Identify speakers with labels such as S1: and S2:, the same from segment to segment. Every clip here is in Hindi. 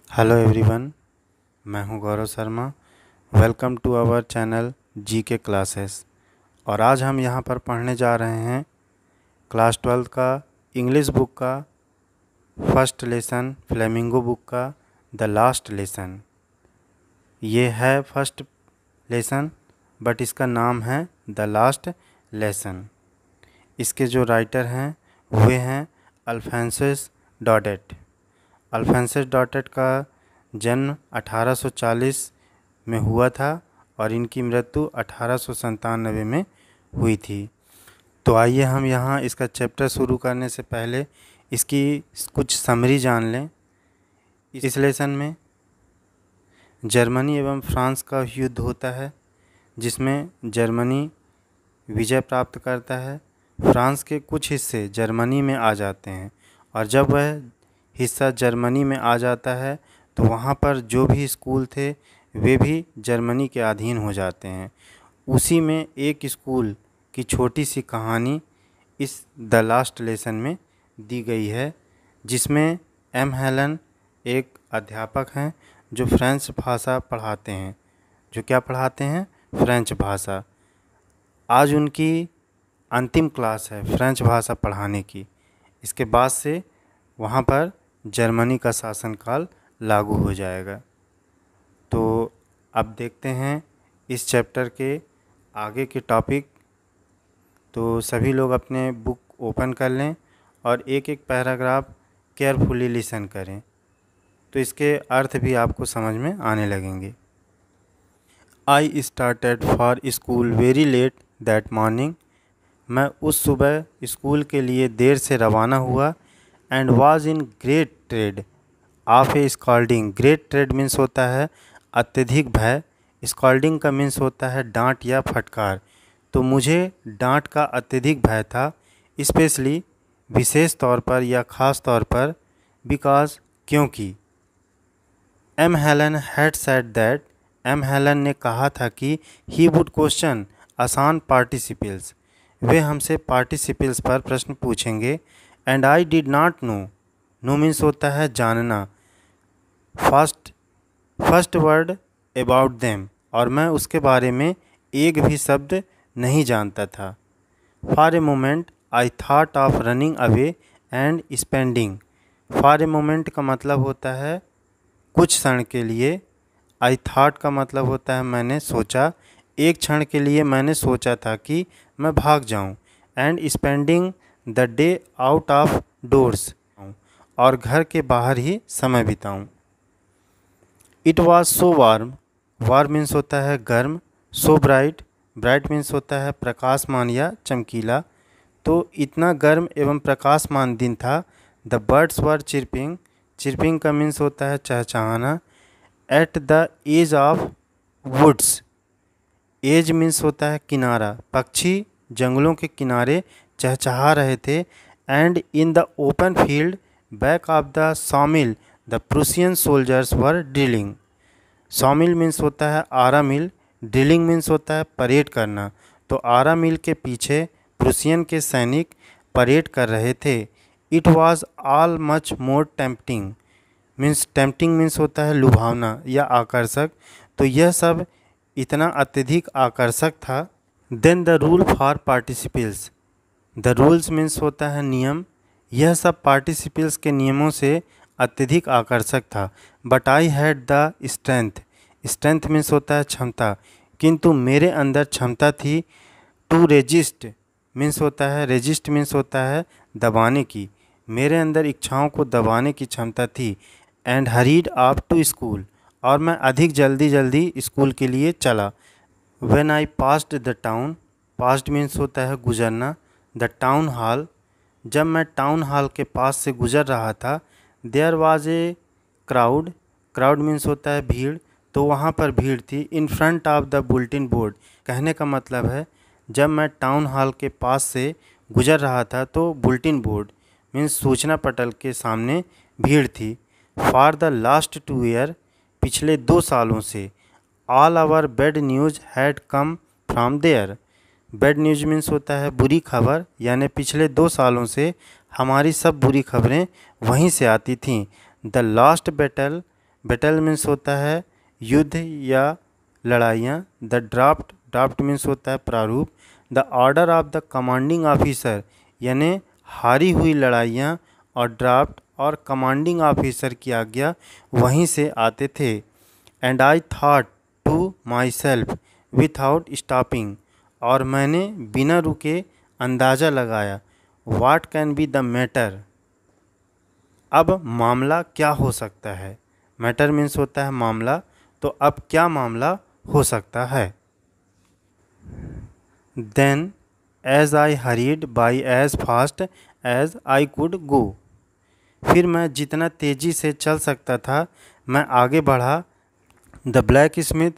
S1: हेलो एवरीवन, मैं हूं Gaurav Sharma. Welcome to our channel GK classes. और आज हम यहां पर पढ़ने जा रहे हैं क्लास 12 का इंग्लिश बुक का फर्स्ट लेसन, फ्लेमिंगो बुक का द लास्ट लेसन। ये है फर्स्ट लेसन बट इसका नाम है द लास्ट लेसन। इसके जो राइटर हैं वे हैं अल्फोंसस डौडेट। अल्फोंसस डौडेट का जन्म 1840 में हुआ था और इनकी मृत्यु 1897 में हुई थी। तो आइए हम यहाँ इसका चैप्टर शुरू करने से पहले इसकी कुछ समरी जान लें। इस लेसन में जर्मनी एवं फ्रांस का युद्ध होता है जिसमें जर्मनी विजय प्राप्त करता है। फ्रांस के कुछ हिस्से जर्मनी में आ जाते हैं और जब वह हिस्सा जर्मनी में आ जाता है तो वहाँ पर जो भी स्कूल थे वे भी जर्मनी के अधीन हो जाते हैं। उसी में एक स्कूल की छोटी सी कहानी इस द लास्ट लेसन में दी गई है, जिसमें एम हेलन एक अध्यापक हैं जो फ्रेंच भाषा पढ़ाते हैं। जो क्या पढ़ाते हैं? फ्रेंच भाषा। आज उनकी अंतिम क्लास है फ्रेंच भाषा पढ़ाने की। इसके बाद से वहाँ पर जर्मनी का शासनकाल लागू हो जाएगा। तो अब देखते हैं इस चैप्टर के आगे के टॉपिक। तो सभी लोग अपने बुक ओपन कर लें और एक एक पैराग्राफ केयरफुली लिसन करें, तो इसके अर्थ भी आपको समझ में आने लगेंगे। I started for school very let that morning. मैं उस सुबह स्कूल के लिए देर से रवाना हुआ। And was in great trade off A scolding. Great trade means होता है अत्यधिक भय। स्कॉल्डिंग का मीन्स होता है डांट या फटकार। तो मुझे डांट का अत्यधिक भय था, स्पेशली विशेष तौर पर या ख़ास तौर पर, बिकॉज क्योंकि M Helen had said that. M Helen ने कहा था कि he would question us on participles. वे हमसे पार्टिसिपल्स पर प्रश्न पूछेंगे। And I did not know. Know means होता है जानना। फर्स्ट वर्ड अबाउट देम, और मैं उसके बारे में एक भी शब्द नहीं जानता था। For a moment I thought of running away and spending. For a moment का मतलब होता है कुछ क्षण के लिए। आई थॉट का मतलब होता है मैंने सोचा। एक क्षण के लिए मैंने सोचा था कि मैं भाग जाऊं। And spending the day out of doors, और घर के बाहर ही समय बिताऊं। It was so warm. Warm means होता है गर्म। So bright. ब्राइट मीन्स होता है प्रकाशमान या चमकीला। तो इतना गर्म एवं प्रकाशमान दिन था। The birds were chirping. Chirping का मीन्स होता है चहचहाना। At the edge of woods. Edge means होता है किनारा। पक्षी जंगलों के किनारे चहचहा रहे थे। And in the open field back of the सॉमिल the Prussian soldiers were drilling. सॉमिल means होता है आरा मिल। ड्रिलिंग मीन्स होता है परेड करना। तो आरा मिल के पीछे प्रूसियन के सैनिक परेड कर रहे थे। It was all much more tempting. Tempting means होता है लुभावना या आकर्षक। तो यह सब इतना अत्यधिक आकर्षक था। Then the rule for participles. The rules means होता है नियम। यह सब पार्टिसिपल्स के नियमों से अत्यधिक आकर्षक था। But I had the strength. Strength means होता है क्षमता, किंतु मेरे अंदर क्षमता थी। टू रेजिस्ट मीन्स होता है, रेजिस्ट मीन्स होता है दबाने की। मेरे अंदर इच्छाओं को दबाने की क्षमता थी। And hurried off to school, और मैं अधिक जल्दी स्कूल के लिए चला। When I passed the town. Passed means होता है गुजरना। The town hall. जब मैं टाउन हॉल के पास से गुजर रहा था। There was a crowd. Crowd means होता है भीड़। तो वहाँ पर भीड़ थी। In front of the bulletin board. कहने का मतलब है जब मैं टाउन हॉल के पास से गुजर रहा था तो बुलेटिन बोर्ड मीन्स सूचना पटल के सामने भीड़ थी। फॉर द लास्ट 2 ईयर, पिछले 2 सालों से, all our bad news had come from there. Bad news means होता है बुरी खबर, यानी पिछले 2 सालों से हमारी सब बुरी खबरें वहीं से आती थीं। The last battle battle means होता है युद्ध या लड़ाइयाँ। द ड्राफ्ट, ड्राफ्ट मीन्स होता है प्रारूप। The order of the commanding officer, यानी हारी हुई लड़ाइयाँ और ड्राफ्ट और कमांडिंग ऑफिसर की आज्ञा वहीं से आते थे। And I thought to myself without stopping, और मैंने बिना रुके अंदाज़ा लगाया, what can be the matter, अब मामला क्या हो सकता है। मैटर मीन्स होता है मामला, तो अब क्या मामला हो सकता है। Then as I hurried by as fast as I could go, फिर मैं जितना तेज़ी से चल सकता था मैं आगे बढ़ा। The black Smith,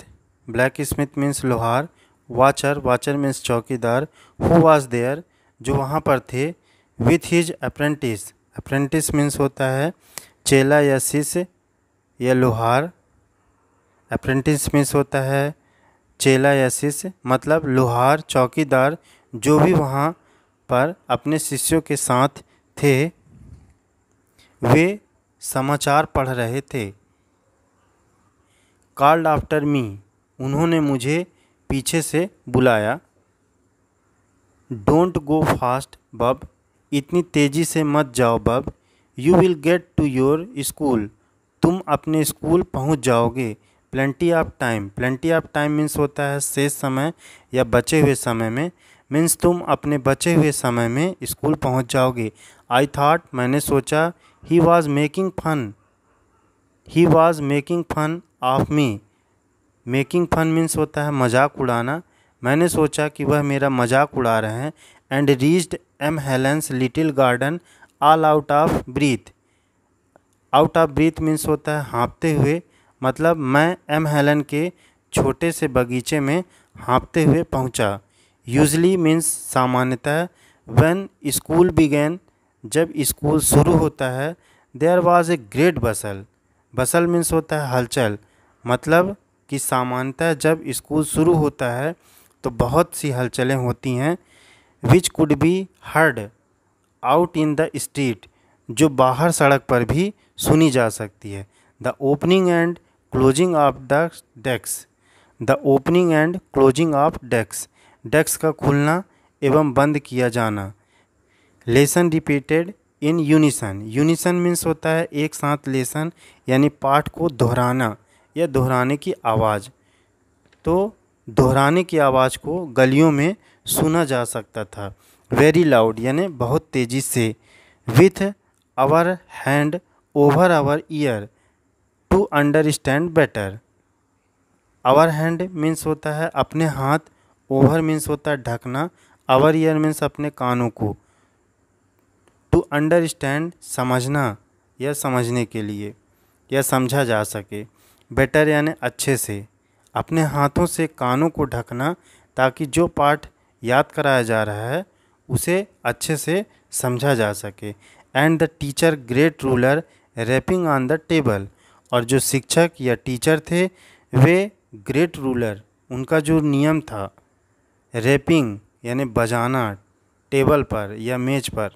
S1: black Smith means लोहार। वाचर, वाचर मीन्स चौकीदार। हु वाज देयर, जो वहाँ पर थे। With his apprentice, apprentice means होता है चेला या शिष्य या लोहार। अप्रेंटिस मीन्स होता है चेला या शिष्य, मतलब लोहार चौकीदार जो भी वहाँ पर अपने शिष्यों के साथ थे, वे समाचार पढ़ रहे थे। कॉल्ड आफ्टर मी, उन्होंने मुझे पीछे से बुलाया। डोंट गो फास्ट बब, इतनी तेज़ी से मत जाओ bub. You will get to your school, तुम अपने स्कूल पहुंच जाओगे। Plenty of time, plenty of time means होता है शेष समय या बचे हुए समय में, मीन्स तुम अपने बचे हुए समय में स्कूल पहुंच जाओगे। आई थॉट, मैंने सोचा। He was making fun, he was making fun of me, making fun means होता है मजाक उड़ाना। मैंने सोचा कि वह मेरा मजाक उड़ा रहे हैं। And reached M Helen's little garden all out of breath, out of breath means होता है हाँफते हुए, मतलब मैं एम हेलन के छोटे से बगीचे में हाँफते हुए पहुंचा। यूजली मीन्स सामान्यतः। व्हेन स्कूल बिगेन, जब स्कूल शुरू होता है। There was a great bustle, bustle means होता है हलचल, मतलब कि सामान्यतः जब स्कूल शुरू होता है तो बहुत सी हलचलें होती हैं। Which could be heard out in the street, जो बाहर सड़क पर भी सुनी जा सकती है। The opening and closing of the desk, the opening and closing of desk, desk का खुलना एवं बंद किया जाना। Lesson repeated in unison, unison means होता है एक साथ लेसन, यानी पाठ को दोहराना या दोहराने की आवाज़। तो दोहराने की आवाज़ को गलियों में सुना जा सकता था। वेरी लाउड, यानी बहुत तेज़ी से। With our hand over our ear to understand better, our hand means होता है अपने हाथ, ओवर मीन्स होता है ढकना, आवर ईयर मीन्स अपने कानों को। टू अंडरस्टैंड समझना या समझने के लिए या समझा जा सके। बेटर यानी अच्छे से, अपने हाथों से कानों को ढकना ताकि जो पाठ याद कराया जा रहा है उसे अच्छे से समझा जा सके। And the teacher great ruler rapping on the table, और जो शिक्षक या टीचर थे वे ग्रेट रूलर, उनका जो नियम था रैपिंग यानी बजाना टेबल पर या मेज पर,